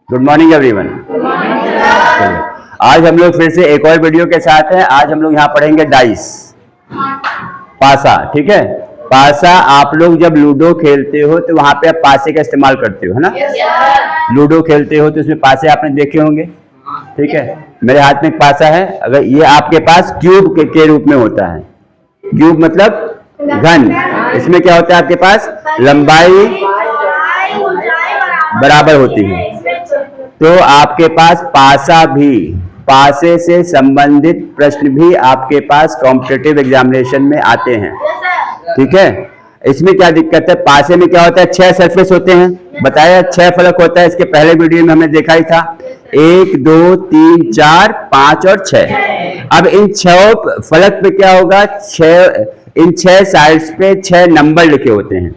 Good morning everyone. आज हम लोग फिर से एक और वीडियो के साथ हैं। आज हम लोग यहाँ पढ़ेंगे डाइस, पासा। ठीक है, पासा आप लोग जब लूडो खेलते हो तो वहां पे आप पासे का इस्तेमाल करते हो, है ना। लूडो खेलते हो तो उसमें पासे आपने देखे होंगे। ठीक है, मेरे हाथ में एक पासा है। अगर ये आपके पास क्यूब के रूप में होता है, क्यूब मतलब घन। इसमें क्या होता है, आपके पास लंबाई बराबर होती है। तो आपके पास पासा भी, पासे से संबंधित प्रश्न भी आपके पास कॉम्पिटिटिव एग्जामिनेशन में आते हैं। ठीक है, इसमें क्या दिक्कत है, पासे में क्या होता है, 6 सरफेस होते हैं। बताया 6 फलक होता है। इसके पहले वीडियो में हमने देखा ही था, 1 2 3 4 5 और 6। अब इन 6 फलक पे क्या होगा, इन 6 साइड्स पे 6 नंबर लिखे होते हैं।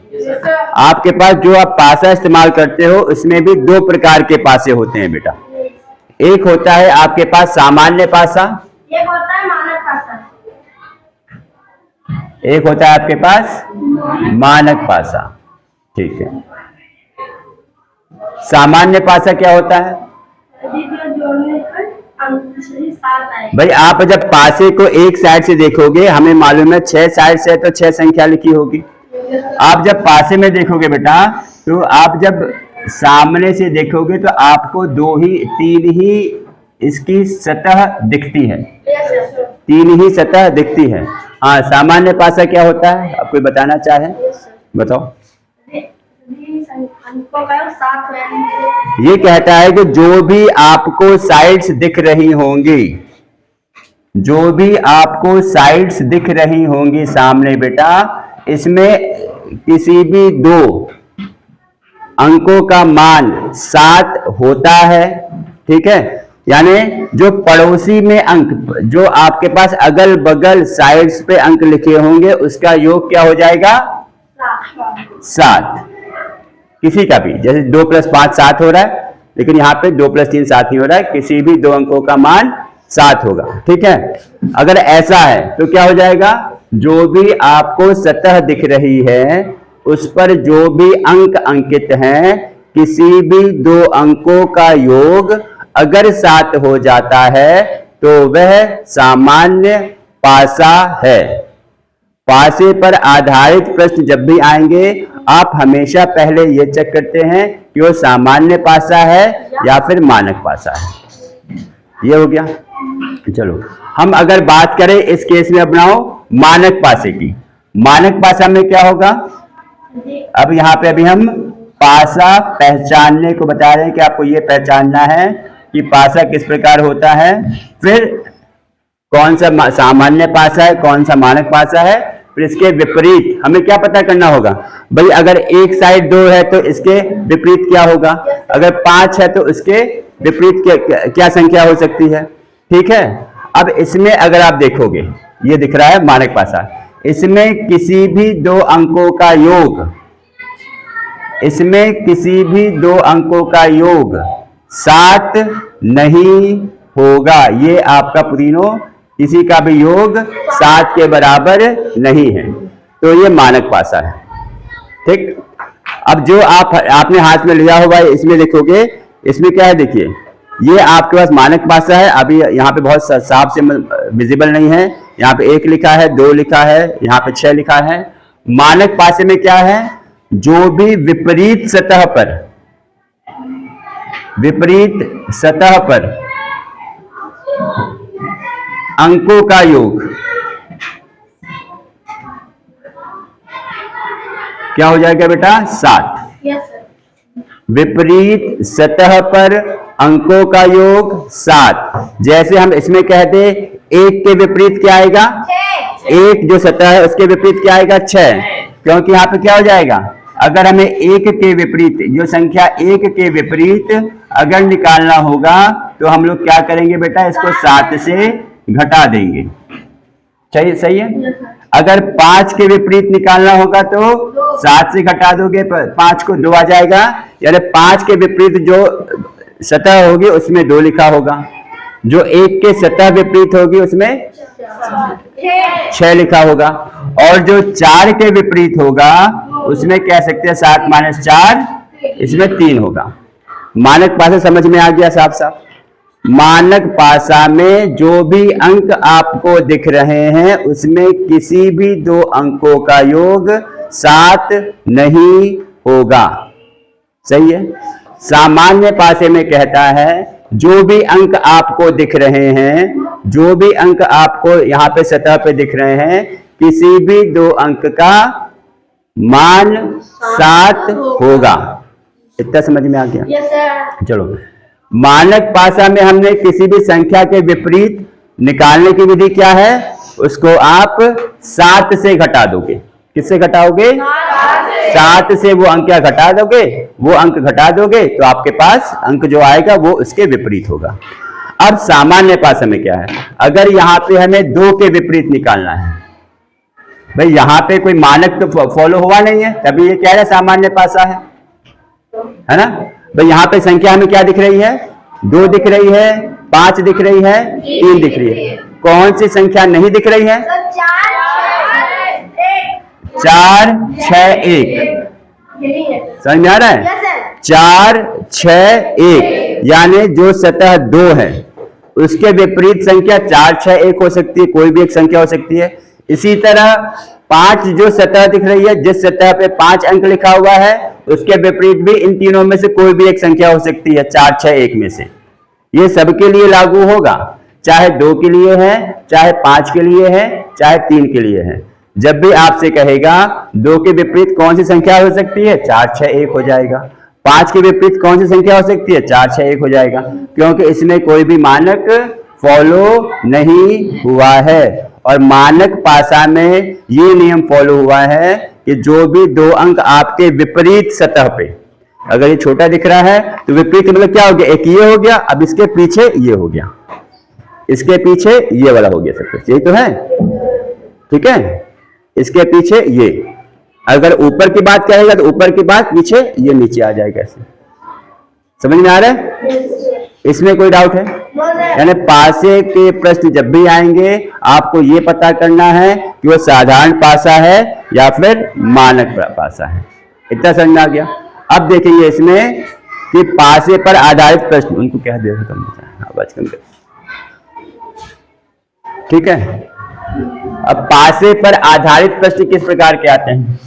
आपके पास जो आप पासा इस्तेमाल करते हो उसमें भी 2 प्रकार के पासे होते हैं बेटा। एक होता है आपके पास सामान्य पासा, एक होता है मानक पासा, एक होता है आपके पास मानक पासा। ठीक है, सामान्य पासा क्या होता है भाई, आप जब पासे को एक साइड से देखोगे, हमें मालूम है 6 साइड से तो 6 संख्या लिखी होगी। आप जब पासे में देखोगे बेटा, तो आप जब सामने से देखोगे तो आपको 3 ही इसकी सतह दिखती है, 3 ही सतह दिखती है। हाँ, सामान्य पासा क्या होता है, आप कोई बताना चाहे बताओ। ये कहता है कि जो भी आपको साइड्स दिख रही होंगी, जो भी आपको साइड्स दिख रही होंगी सामने बेटा, इसमें किसी भी 2 अंकों का मान 7 होता है। ठीक है, यानी जो पड़ोसी में अंक, जो आपके पास अगल बगल साइड्स पे अंक लिखे होंगे, उसका योग क्या हो जाएगा, 7। किसी का भी, जैसे 2 + 5 7 हो रहा है, लेकिन यहाँ पे 2 + 3 7 नहीं हो रहा है, किसी भी 2 अंकों का मान 7 होगा। ठीक है, अगर ऐसा है तो क्या हो जाएगा, जो भी आपको सतह दिख रही है उस पर जो भी अंक अंकित हैं, किसी भी 2 अंकों का योग अगर 7 हो जाता है तो वह सामान्य पासा है। पासे पर आधारित प्रश्न जब भी आएंगे, आप हमेशा पहले ये चेक करते हैं कि वो सामान्य पासा है या फिर मानक पासा है। ये हो गया। चलो, हम अगर बात करें इस केस में अपनाओ मानक पासे की। मानक पासा में क्या होगा, अब यहाँ पे अभी हम पासा पहचानने को बता रहे हैं कि आपको ये पहचानना है कि पासा किस प्रकार होता है, फिर कौन सा सामान्य पासा है, कौन सा मानक पासा है, फिर इसके विपरीत हमें क्या पता करना होगा भाई। अगर एक साइड 2 है तो इसके विपरीत क्या होगा, अगर 5 है तो इसके विपरीत क्या संख्या हो सकती है। ठीक है, अब इसमें अगर आप देखोगे, ये दिख रहा है मानक पासा, इसमें किसी भी 2 अंकों का योग, इसमें किसी भी 2 अंकों का योग 7 नहीं होगा। ये आपका पुदीनो, किसी का भी योग 7 के बराबर नहीं है, तो ये मानक पासा है। ठीक, अब जो आपने हाथ में लिया होगा, इसमें देखोगे, इसमें क्या है, देखिए ये आपके पास मानक पासा है। अभी यहाँ पे बहुत साफ से विजिबल नहीं है, यहाँ पे 1 लिखा है, 2 लिखा है, यहाँ पे 6 लिखा है। मानक पासे में क्या है, जो भी विपरीत सतह पर, विपरीत सतह पर अंकों का योग क्या हो जाएगा बेटा, 7। विपरीत सतह पर अंकों का योग 7। जैसे हम इसमें कहते 1 के विपरीत क्या आएगा, 1 जो सतह है उसके विपरीत क्या आएगा, 6। क्योंकि यहाँ पे क्या हो जाएगा, अगर हमें 1 के विपरीत, जो संख्या 1 के विपरीत अगर निकालना होगा तो हम लोग क्या करेंगे बेटा, इसको 7 से घटा देंगे। सही सही है। अगर 5 के विपरीत निकालना होगा तो 7 से घटा दोगे, 5 को 2 आ जाएगा, यानी 5 के विपरीत जो सतह होगी उसमें 2 लिखा होगा, जो 1 के सतह विपरीत होगी उसमें 6 लिखा होगा, और जो 4 के विपरीत होगा उसमें कह सकते हैं 7 - 4, इसमें 3 होगा। मानक पासा समझ में आ गया साफ साफ। मानक पासा में जो भी अंक आपको दिख रहे हैं उसमें किसी भी दो अंकों का योग 7 नहीं होगा। सही है। सामान्य पासे में कहता है जो भी अंक आपको दिख रहे हैं, जो भी अंक आपको यहां पे सतह पे दिख रहे हैं, किसी भी दो अंक का मान 7 होगा। इतना समझ में आ गया? Yes sir. चलो, मानक पासा में हमने किसी भी संख्या के विपरीत निकालने की विधि क्या है, उसको आप 7 से घटा दोगे। किससे घटाओगे? 7 से वो अंक क्या घटा दोगे, वो अंक घटा दोगे तो आपके पास अंक जो आएगा वो उसके विपरीत होगा। अब सामान्य पासा में क्या है, अगर यहां पे हमें 2 के विपरीत निकालना है, भाई यहां पे कोई मानक तो फॉलो हुआ नहीं है, तभी ये क्या है, सामान्य पासा है ना। भाई यहां पे संख्या हमें क्या दिख रही है, 2 दिख रही है, 5 दिख रही है, 3 दिख रही है। कौन सी संख्या नहीं दिख रही है? 4 6 1। समझ में आ रहा है? 4 6 1 यानी जो सतह 2 है उसके विपरीत संख्या 4 6 1 हो सकती है, कोई भी एक संख्या हो सकती है। इसी तरह 5 जो सतह दिख रही है, जिस सतह पे 5 अंक लिखा हुआ है उसके विपरीत भी इन तीनों में से कोई भी एक संख्या हो सकती है 4 6 1 में से। ये सबके लिए लागू होगा, चाहे 2 के लिए है, चाहे 5 के लिए है, चाहे 3 के लिए है। जब भी आपसे कहेगा 2 के विपरीत कौन सी संख्या हो सकती है, 4 6 1 हो जाएगा। 5 के विपरीत कौन सी संख्या हो सकती है, 4 6 1 हो जाएगा, क्योंकि इसमें कोई भी मानक फॉलो नहीं हुआ है। और मानक पासा में ये नियम फॉलो हुआ है कि जो भी 2 अंक आपके विपरीत सतह पे, अगर ये छोटा दिख रहा है तो विपरीत मतलब क्या हो गया, एक ये हो गया, अब इसके पीछे ये हो गया, इसके पीछे ये वाला हो गया, सब कुछ यही तो है। ठीक है, इसके पीछे ये, अगर ऊपर की बात कहेगा तो ऊपर की बात, पीछे ये नीचे आ जाएगा। ऐसे समझ में आ रहा है? इसमें कोई डाउट है? यानी पासे के प्रश्न जब भी आएंगे आपको ये पता करना है कि वो साधारण पासा है या फिर मानक पासा है। इतना समझ में आ गया? अब देखेंगे इसमें कि पासे पर आधारित प्रश्न, उनको कह दे आवाज कम कर। ठीक है, अब पासे पर आधारित प्रश्न किस प्रकार के आते हैं?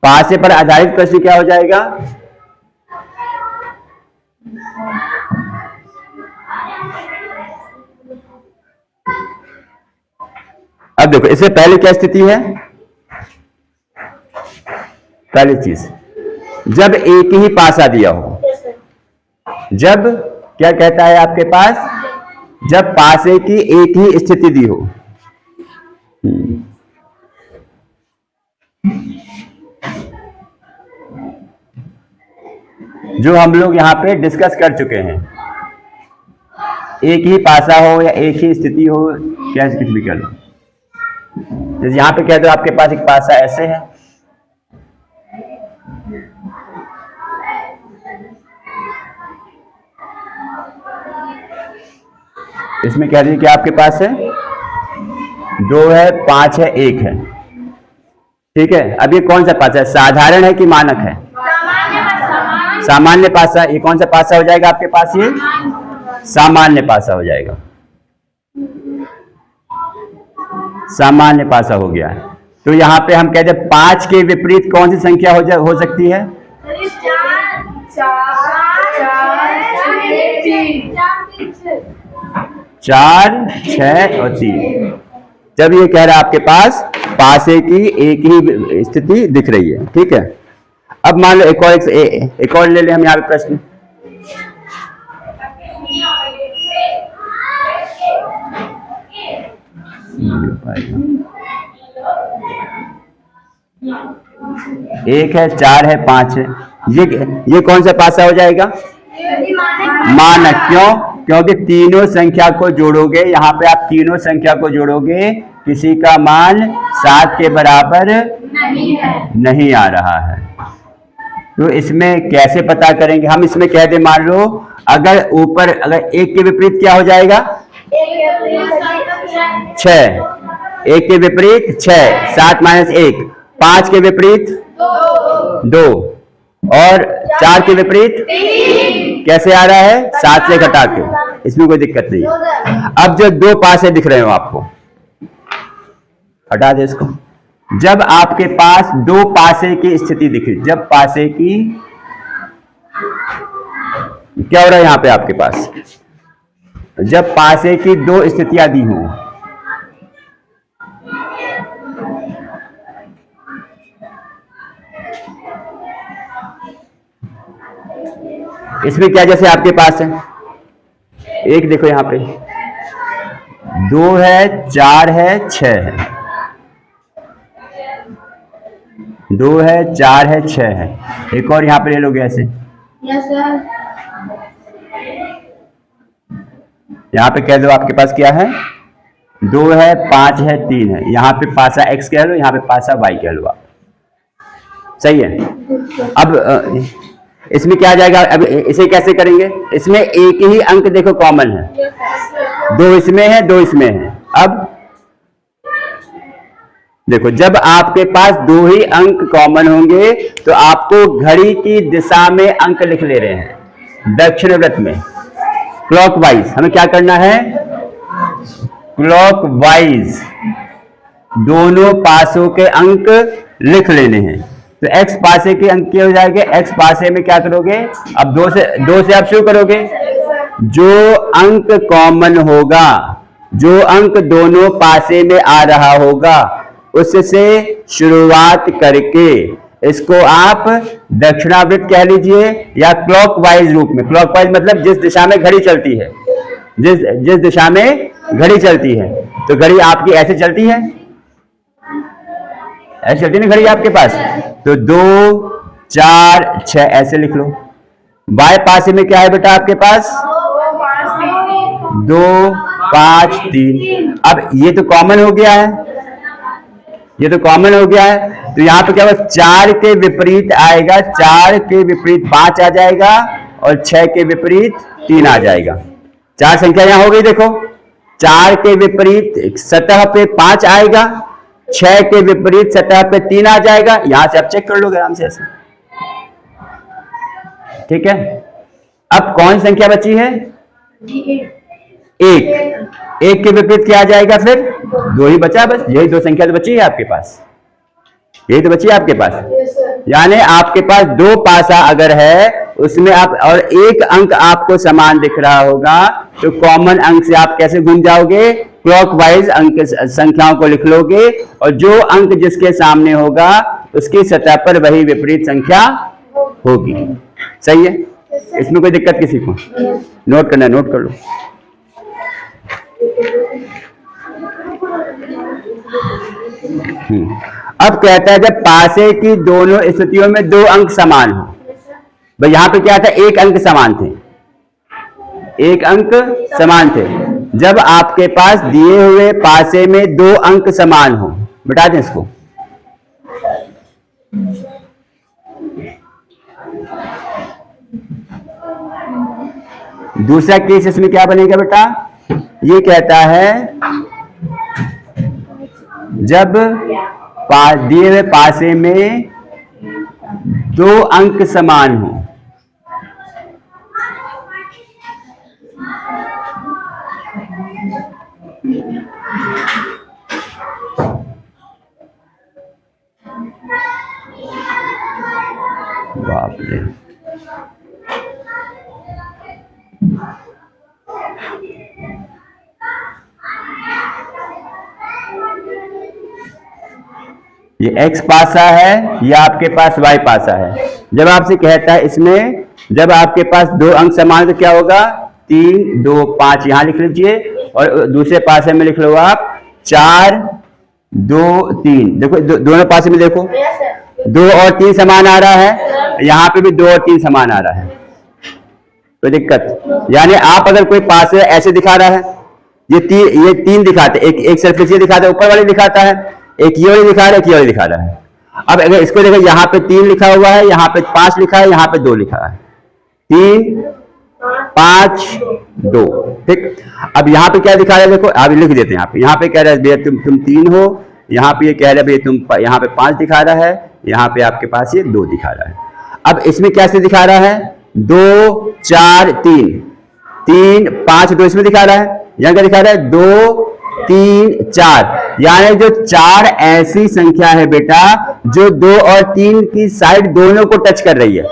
पासे पर आधारित प्रश्न क्या हो जाएगा? अब देखो, इससे पहले क्या स्थिति है? पहली चीज, जब एक ही पासा दिया हो, जब क्या कहता है आपके पास, जब पासे की एक ही स्थिति दी हो। जो हम लोग यहां पे डिस्कस कर चुके हैं, एक ही पासा हो या एक ही स्थिति हो, क्या कुछ भी कर लो। जैसे यहां पे कह दो आपके पास एक पासा ऐसे है, इसमें कह दीजिए कि आपके पास है 2 है, 5 है, 1 है। ठीक है, अब ये कौन सा पासा है, साधारण है कि मानक है? सामान्य पासा। ये कौन सा पासा हो जाएगा आपके पास? ये सामान्य पासा हो जाएगा, सामान्य पासा हो गया है। तो यहां पे हम कहते हैं 5 के विपरीत कौन सी संख्या हो सकती है? 4 6 और 3। जब ये कह रहा है आपके पास पासे की एक ही स्थिति दिख रही है। ठीक है, अब मान लो एक और ले लें हम यहाँ पे प्रश्न। एक है, 4 है, 5 है, ये कौन सा पासा हो जाएगा? मानक। क्यों? क्योंकि तीनों संख्या को जोड़ोगे, यहाँ पे आप तीनों संख्या को जोड़ोगे, किसी का मान 7 के बराबर नहीं आ रहा है। तो इसमें कैसे पता करेंगे? हम इसमें कह दे, मान लो अगर ऊपर अगर 1 के विपरीत क्या हो जाएगा? 6, 1 के विपरीत 6, 7 माइनस 1, 5 के विपरीत 2 और 4 के विपरीत कैसे आ रहा है? 7 से घटा के, इसमें कोई दिक्कत नहीं। अब जो 2 पासे दिख रहे हो आपको, हटा दे इसको। जब आपके पास 2 पासे की स्थिति दिखे, जब पासे की क्या हो रहा है यहां पे आपके पास, जब पासे की 2 स्थितियां दी हों, इसमें क्या जैसे आपके पास है, एक देखो यहां पे 2 है, 4 है, 6 है, 2 है, 4 है, 6 है। एक और यहां पे ले लोगे ऐसे, यस सर। यहां पे कह दो आपके पास क्या है, 2 है, 5 है, 3 है। यहां पे पासा x कह लो, यहां पे पासा y कह लो आप। सही है। अब इसमें क्या आ जाएगा? अब इसे कैसे करेंगे? इसमें एक ही अंक देखो कॉमन है, 2 इसमें है, 2 इसमें है। अब देखो, जब आपके पास 2 ही अंक कॉमन होंगे तो आपको घड़ी की दिशा में अंक लिख ले रहे हैं, दक्षिणावर्त में, क्लॉकवाइज। हमें क्या करना है? क्लॉकवाइज दोनों पासों के अंक लिख लेने हैं। तो x पासे के अंक क्या हो जाएंगे? x पासे में क्या करोगे? अब 2 से आप शुरू करोगे। जो अंक कॉमन होगा, जो अंक दोनों पासे में आ रहा होगा, उससे शुरुआत करके इसको आप दक्षिणावर्त कह लीजिए या क्लॉकवाइज रूप में। क्लॉकवाइज मतलब जिस दिशा में घड़ी चलती है, जिस दिशा में घड़ी चलती है। तो घड़ी आपकी ऐसे चलती है, ऐसे चलती है ना घड़ी आपके पास। तो 2, 4, 6 ऐसे लिख लो। बाएं पासे में क्या है बेटा आपके पास? 2, 5, 3। अब ये तो कॉमन हो गया है, ये तो कॉमन हो गया है। तो यहां पे क्या होगा? 4 के विपरीत आएगा, 4 के विपरीत 5 आ जाएगा और 6 के विपरीत 3 आ जाएगा। 4 संख्या यहां हो गई। देखो, 4 के विपरीत सतह पे 5 आएगा, 6 के विपरीत सतह पे 3 आ जाएगा। यहां से आप चेक कर लोगे आराम से ऐसे, ठीक है। अब कौन संख्या बची है? 1 के विपरीत क्या आ जाएगा? फिर 2 ही बचा, बस यही 2 संख्या तो बची है आपके पास, यही तो बची है आपके पास। यानी आपके पास 2 पासा अगर है, उसमें आप और एक अंक आपको समान दिख रहा होगा, तो कॉमन अंक से आप कैसे गुण जाओगे? क्लॉकवाइज अंक संख्याओं को लिख लोगे और जो अंक जिसके सामने होगा उसकी सतह पर वही विपरीत संख्या होगी। सही है। इसमें कोई दिक्कत किसी को? नोट करना, नोट कर लो। अब कहता है जब पासे की दोनों स्थितियों में 2 अंक समान हो। भाई यहां पे क्या था? 1 अंक समान थे, 1 अंक समान थे। जब आपके पास दिए हुए पासे में 2 अंक समान हो, बता दें इसको। दूसरा केस इसमें क्या बनेगा बेटा? ये कहता है जब दिए हुए पासे में 2 अंक समान हो, बाप रे, ये x पासा है, ये आपके पास y पासा है। जब आपसे कहता है इसमें जब आपके पास 2 अंक समान तो क्या होगा? 3, 2, 5 यहां लिख लीजिए और दूसरे पासे में लिख लो आप 4, 2, 3। देखो दोनों पासे में देखो 2 और 3 समान आ रहा है, यहां पे भी 2 और 3 समान आ रहा है। कोई दिक्कत? यानी आप अगर कोई पास है ऐसे दिखा रहा है, ये तीन दिखाते, एक सरफेस ये दिखाता है, ऊपर वाले दिखाता है, एक ये वाली दिखा रहा है, एक ये वाली दिखा रहा है। अब अगर इसको देखो, यहाँ पे 3 लिखा हुआ है, यहाँ पे 5 लिखा है, यहाँ पे 2 लिखा है, 3 5 2, ठीक। अब यहाँ पे क्या दिखा रहा है, देखो आप लिख देते हैं, यहाँ पे कह रहा है भैया तुम 3 हो, यहाँ पे ये कह रहा है भैया तुम, यहाँ पे 5 दिखा रहा है, यहाँ पे आपके पास ये 2 दिखा रहा है। अब इसमें कैसे दिखा रहा है, 2 4 3, 3 5 2 इसमें दिखा रहा है, यहाँ क्या दिखा रहा है, 2 3 4, यानी जो 4 ऐसी संख्या है बेटा जो 2 और 3 की साइड दोनों को टच कर रही है,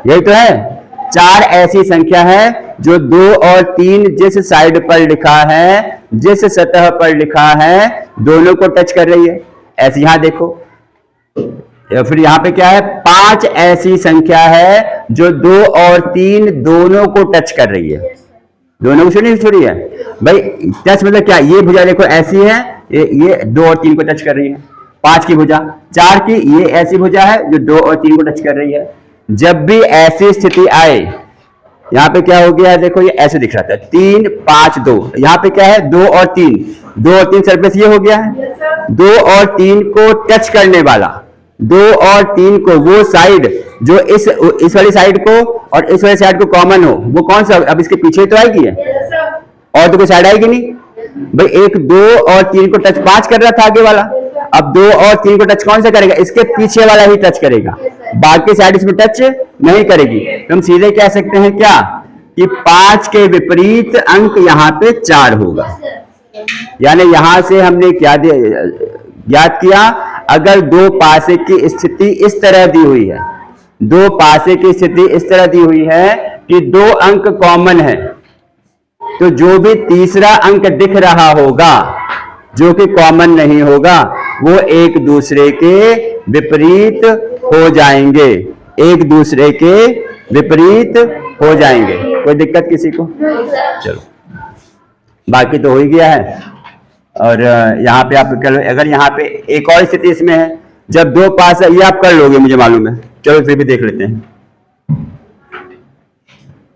यही तो है। 4 ऐसी संख्या है जो 2 और 3 जिस साइड पर लिखा है, जिस सतह पर लिखा है, दोनों को टच कर रही है। ऐसे यहां देखो, फिर यहां पे क्या है, 5 ऐसी संख्या है जो 2 और 3 दोनों को टच कर रही है, दोनों को छोड़ी है भाई। टच मतलब क्या, ये भुजा देखो ऐसी है, ये 2 और 3 को टच कर रही है। 5 की भुजा, 4 की ये ऐसी भुजा है जो 2 और 3 को टच कर रही है। जब भी ऐसी स्थिति आए, यहाँ पे क्या हो गया, देखो ये ऐसे दिख रहा था, 3 5 2, यहाँ पे क्या है, 2 और 3, 2 और 3 सरफेस ये हो गया है। 2 और 3 को टच करने वाला, 2 और 3 को वो साइड जो इस वाली साइड को और इस वाली साइड को कॉमन हो, वो कौन सा, अब इसके पीछे तो आएगी है, और तो कोई साइड आएगी नहीं भाई। 1 2 और 3 को टच 5 कर रहा था आगे वाला, अब 2 और 3 को टच कौन सा करेगा, इसके पीछे वाला ही टच करेगा, बाकी साइड इसमें टच नहीं करेगी। तो हम सीधे कह सकते हैं क्या, कि 5 के विपरीत अंक यहाँ पे 4 होगा। यानी यहां से हमने क्या ज्ञात किया, अगर 2 पासे की स्थिति इस तरह दी हुई है, 2 पासे की स्थिति इस तरह दी हुई है कि 2 अंक कॉमन है, तो जो भी तीसरा अंक दिख रहा होगा जो कि कॉमन नहीं होगा, वो एक दूसरे के विपरीत हो जाएंगे, एक दूसरे के विपरीत हो जाएंगे। कोई दिक्कत किसी को? चलो, बाकी तो हो ही गया है। और यहाँ पे आप कर लो, अगर यहाँ पे एक और स्थिति इसमें है, जब 2 पास है, ये आप कर लोगे मुझे मालूम है, चलो फिर भी देख लेते हैं।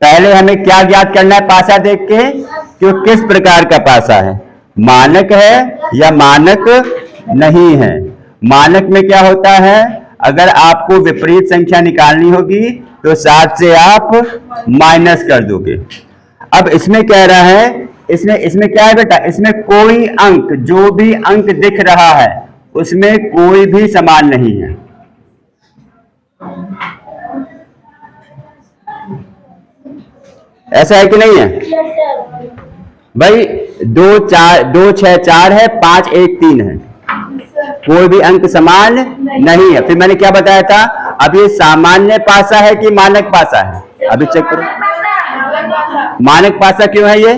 पहले हमें क्या ज्ञात करना है पासा देख के, कि वो किस प्रकार का पासा है, मानक है या मानक नहीं है। मानक में क्या होता है, अगर आपको विपरीत संख्या निकालनी होगी तो 7 से आप माइनस कर दोगे। अब इसमें कह रहा है, इसमें क्या है बेटा, इसमें कोई अंक, जो भी अंक दिख रहा है उसमें कोई भी समान नहीं है। ऐसा है कि नहीं है भाई? 2 6 4 है, 5 1 3 है, कोई भी अंक समान नहीं है। फिर मैंने क्या बताया था, अब ये सामान्य पासा है कि मानक पासा है, अभी चेक करो। मानक पासा क्यों है ये?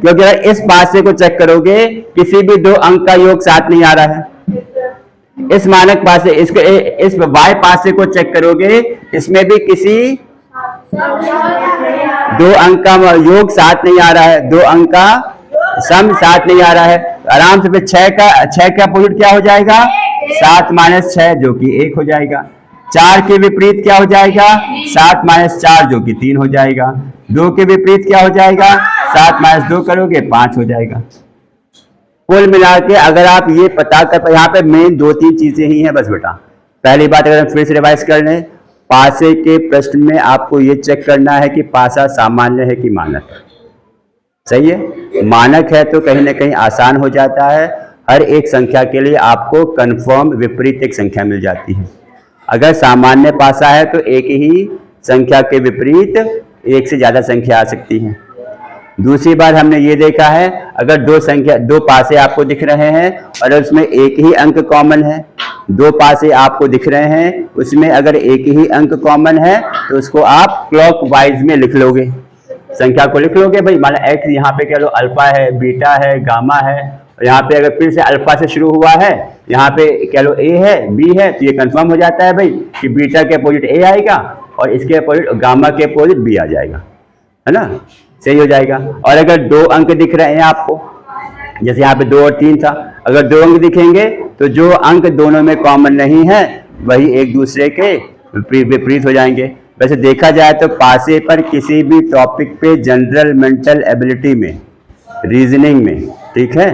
क्योंकि अगर इस पासे को चेक करोगे, किसी भी 2 अंक का योग 7 नहीं आ रहा है। इस मानक पासे, इसको इस y पासे को चेक करोगे, इसमें भी किसी 2 अंक का योग 7 नहीं आ रहा है, 2 अंक का सम 7 नहीं आ रहा है। आराम से फिर 6 का अपोजिट क्या हो जाएगा, 7 - 6 जो कि 1 हो जाएगा। 4 के विपरीत क्या हो जाएगा, 7 - 4 जो कि 3 हो जाएगा। 2 के विपरीत क्या हो जाएगा, 7 - 2 करोगे 5 हो जाएगा। कुल मिला के अगर आप ये पता कर, यहाँ पे मेन 2-3 चीजें ही हैं बस बेटा। पहली बात, अगर हम फिर से रिवाइज कर लें, पासे के प्रश्न में आपको ये चेक करना है कि पासा सामान्य है कि मानक है। सही है, मानक है तो कहीं ना कहीं आसान हो जाता है, हर एक संख्या के लिए आपको कंफर्म विपरीत एक संख्या मिल जाती है। अगर सामान्य पासा है तो एक ही संख्या के विपरीत एक से ज्यादा संख्या आ सकती है। दूसरी बात हमने ये देखा है, अगर 2 पासे आपको दिख रहे हैं और उसमें एक ही अंक कॉमन है, 2 पासे आपको दिख रहे हैं, उसमें अगर एक ही अंक कॉमन है तो उसको आप क्लॉकवाइज में लिख लोगे, संख्या को लिख लोगे भाई। माना x यहाँ पे कह लो अल्फा है, बीटा है, गामा है, और यहाँ पे अगर फिर से अल्फा से शुरू हुआ है, यहाँ पे कह लो a है, b है, तो ये कंफर्म हो जाता है भाई कि बीटा के अपोजिट a आएगा और इसके अपोजिट गामा के अपोजिट b आ जाएगा, है ना, सही हो जाएगा। और अगर 2 अंक दिख रहे हैं आपको, जैसे यहाँ पे 2 और 3 था, अगर 2 अंक दिखेंगे तो जो अंक दोनों में कॉमन नहीं है वही एक दूसरे के विपरीत हो जाएंगे। वैसे देखा जाए तो पासे पर किसी भी टॉपिक पे जनरल मेंटल एबिलिटी में, रीजनिंग में, ठीक है,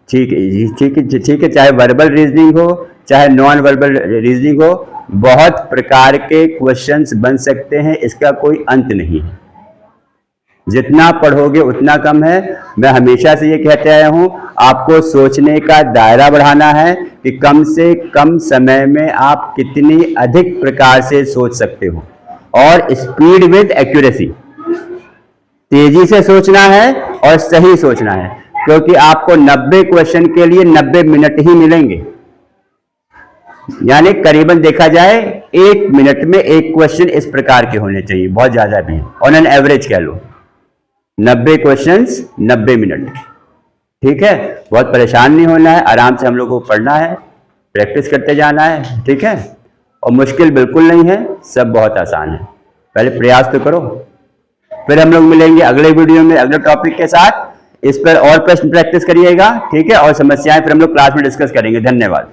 ठीक है, ठीक है, ठीक है, चाहे वर्बल रीजनिंग हो चाहे नॉन वर्बल रीजनिंग हो, बहुत प्रकार के क्वेश्चंस बन सकते हैं, इसका कोई अंत नहीं है। जितना पढ़ोगे उतना कम है। मैं हमेशा से ये कहते आया हूं, आपको सोचने का दायरा बढ़ाना है कि कम से कम समय में आप कितनी अधिक प्रकार से सोच सकते हो, और स्पीड विद एक्यूरेसी, तेजी से सोचना है और सही सोचना है, क्योंकि आपको 90 क्वेश्चन के लिए 90 मिनट ही मिलेंगे। यानी करीबन देखा जाए 1 मिनट में एक क्वेश्चन इस प्रकार के होने चाहिए, बहुत ज्यादा भी, ऑन एन एवरेज कह लो 90 क्वेश्चंस 90 मिनट, ठीक है। बहुत परेशान नहीं होना है, आराम से हम लोग को पढ़ना है, प्रैक्टिस करते जाना है, ठीक है। और मुश्किल बिल्कुल नहीं है, सब बहुत आसान है, पहले प्रयास तो करो। फिर हम लोग मिलेंगे अगले वीडियो में अगले टॉपिक के साथ, इस पर और प्रश्न प्रैक्टिस करिएगा, ठीक है, और समस्याएं फिर हम लोग क्लास में डिस्कस करेंगे। धन्यवाद।